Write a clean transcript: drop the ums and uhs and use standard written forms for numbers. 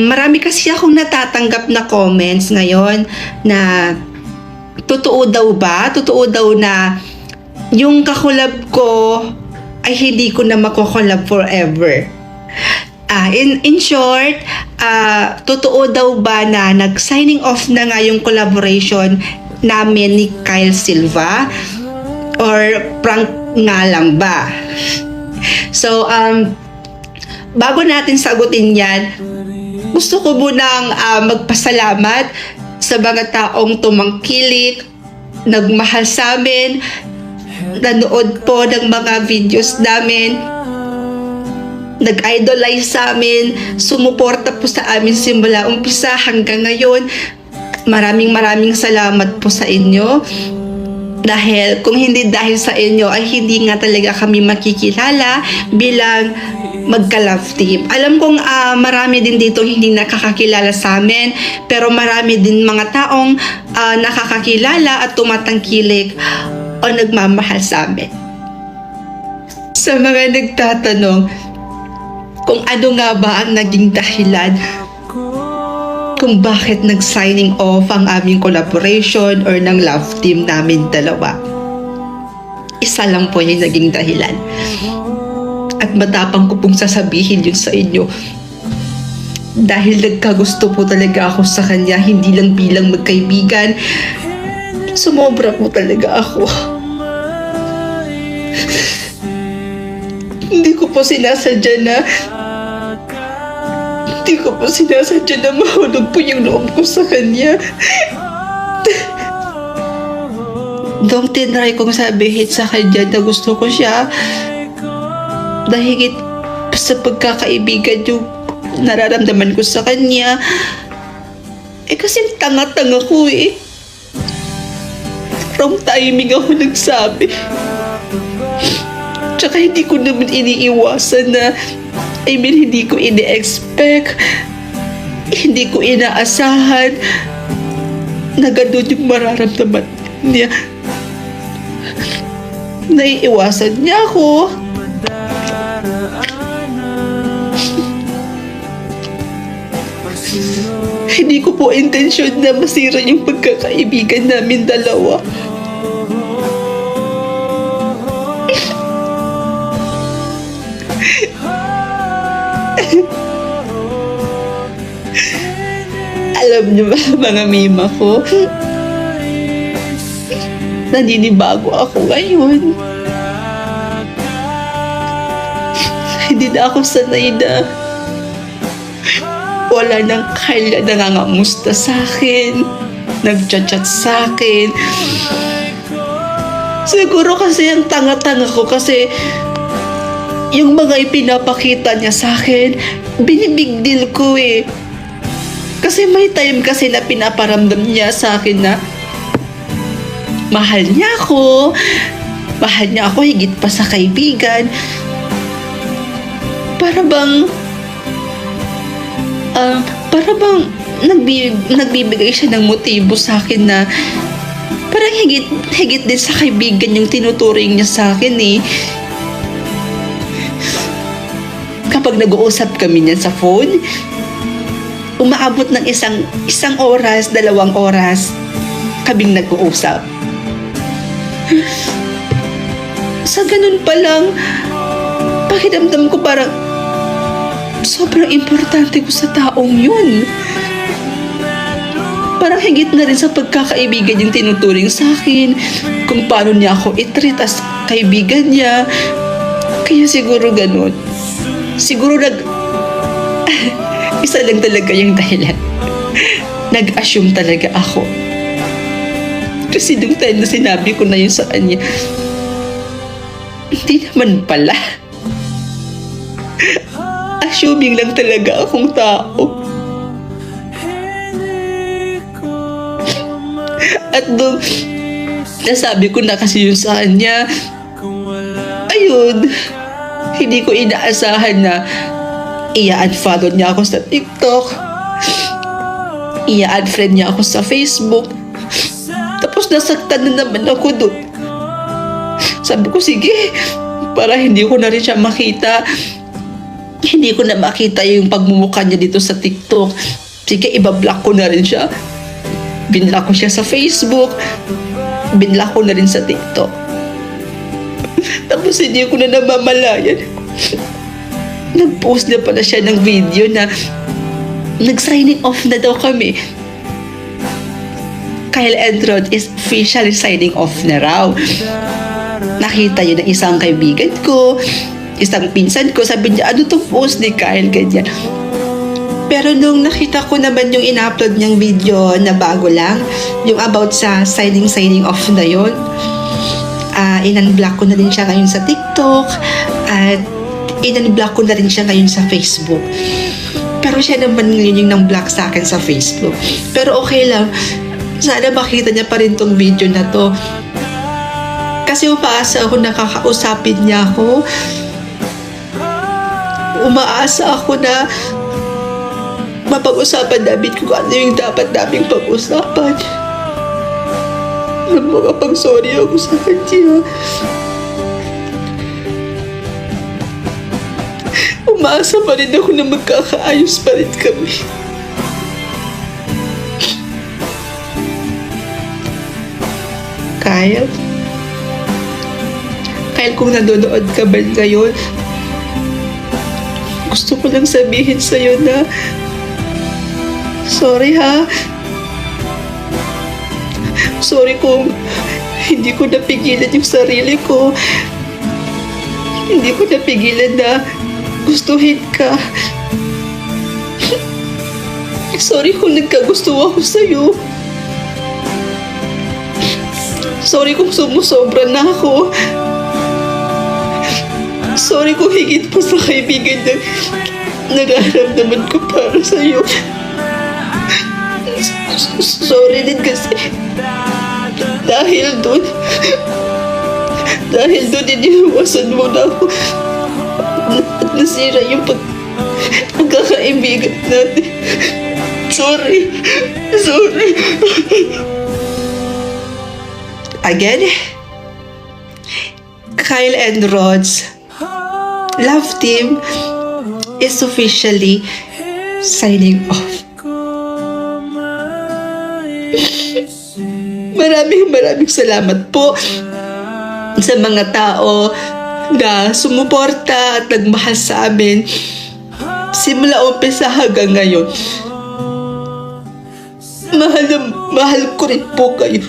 Marami kasi akong natatanggap na comments ngayon na totoo daw ba? Totoo daw na yung kakulab ko ay hindi ko na makukulab forever. In short, totoo daw ba na nag-signing off na nga yung collaboration namin ni Kyle Silva? Or prank nga lang ba? So, bago natin sagutin yan, gusto ko munang magpasalamat sa mga taong tumangkilik, nagmahal sa amin, nanood po ng mga videos namin, nag-idolize sa amin, sumuporta po sa amin simula umpisa hanggang ngayon. Maraming salamat po sa inyo. Dahil kung hindi dahil sa inyo ay hindi nga talaga kami makikilala bilang magka-love team. Alam kong marami din dito hindi nakakakilala sa amin, pero marami din mga taong nakakakilala at tumatangkilik o nagmamahal sa amin. Sa mga nagtatanong kung ano nga ba ang naging dahilan kung bakit nag-signing off ang aming collaboration or ng love team namin dalawa. Isa lang po yung naging dahilan. At matapang ko pong sasabihin yun sa inyo. Dahil nagkagusto po talaga ako sa kanya, hindi lang bilang magkaibigan. Sumobra po talaga ako. Hindi ko po sinasadya na mahulog po yung loob ko sa kanya. Doon tinry kong sabihin sa kanya na gusto ko siya. Dahil sa pagkakaibigan yung nararamdaman ko sa kanya. Kasi tanga-tanga ko eh. Wrong timing ako nagsabi. Tsaka hindi ko naman iniiwasan na hindi ko ini-expect, hindi ko inaasahan na ganun yung mararamdaman niya. Naiiwasan niya ako. Hindi ko po intensyon na masira yung pagkakaibigan namin dalawa. Alam niyo ba, mga mima ko, naninibago ako ngayon. Hindi na ako sanay na wala nang Kyle na nangangamusta sa akin, nagchat-chat sa akin. Siguro kasi ang tanga-tanga ko kasi yung mga ipinapakita niya sa akin, binibigdil ko eh. Kasi may time kasi na pinaparamdam niya sa akin na mahal niya ako higit pa sa kaibigan. Para bang nagbibigay siya ng motibo sa akin na parang higit din sa kaibigan yung tinuturing niya sa akin eh. Kapag nag-uusap kami niyan sa phone, umaabot ng isang oras, 2 oras kaming nag-uusap. Sa ganun pa lang, pakiramdam ko parang sobrang importante ko sa taong yun. Parang higit na rin sa pagkakaibigan yung tinuturing sa akin, kung paano niya ako i-treat as kaibigan niya. Kaya siguro ganun. Siguro isa lang talaga yung dahilan. Nag-assume talaga ako. Kasi nung time na sinabi ko na yun sa kanya, hindi naman pala. Assuming lang talaga akong tao. At nung nasabi ko na kasi yun sa kanya, ayun, hindi ko inaasahan na i-unfollow niya ako sa TikTok, i-unfriend niya ako sa Facebook. Tapos nasaktan na naman ako doon. Sabi ko, sige, para hindi ko na rin siya makita, Hindi ko na makita yung pagmumukha niya dito sa TikTok. Sige, ibablock ko na rin siya. Binlock ko siya sa Facebook. Binlock ko na rin sa TikTok. Tapos hindi ko na namamalayan. Nag-post na pala siya ng video na nag-signing off na daw kami. Kyle and Rod is officially signing off na raw. Nakita yun ng isang kaibigan ko, isang pinsan ko, sabi niya, ano tong post ni Kyle, ganyan. Pero nung nakita ko naman yung in-upload niyang video na bago lang, yung about sa signing off na yun, in-unblock ko na rin siya ngayon sa TikTok, at in-unblock ko na rin siya ngayon sa Facebook. Pero siya naman yun yung nang-block sa akin sa Facebook. Pero okay lang, sana makita niya pa rin tong video na to. Kasi umaasa ako nakakausapin niya ako. Umaasa ako na mapag-usapan namin kung ano yung dapat naming pag-usapan. Makapag-sorry ako sa kanya. Umaasa pa rin ako na magkakaayos pa rin kami. Kyle? Kyle, kung nanonood ka ba ngayon, gusto ko lang sabihin sa'yo na sorry ha. Sorry kung hindi ko napigilan yung sarili ko. Hindi ko napigilan na gustuhin ka. Sorry kung nagkagusto ako sa'yo. Sorry kung sumusobra na ako. Sorry kung higit pa sa kaibigan na nararamdaman ko para sa'yo. Sorry din kasi dahil doon iniiwasan mo na ako at nasira yung pagkakaibigan natin. Sorry. Again, Kyle and Rod's love team is officially signing off. Maraming salamat po sa mga tao na sumuporta at nagmahal sa amin simula umpisa hanggang ngayon. Mahal ko rin po kayo.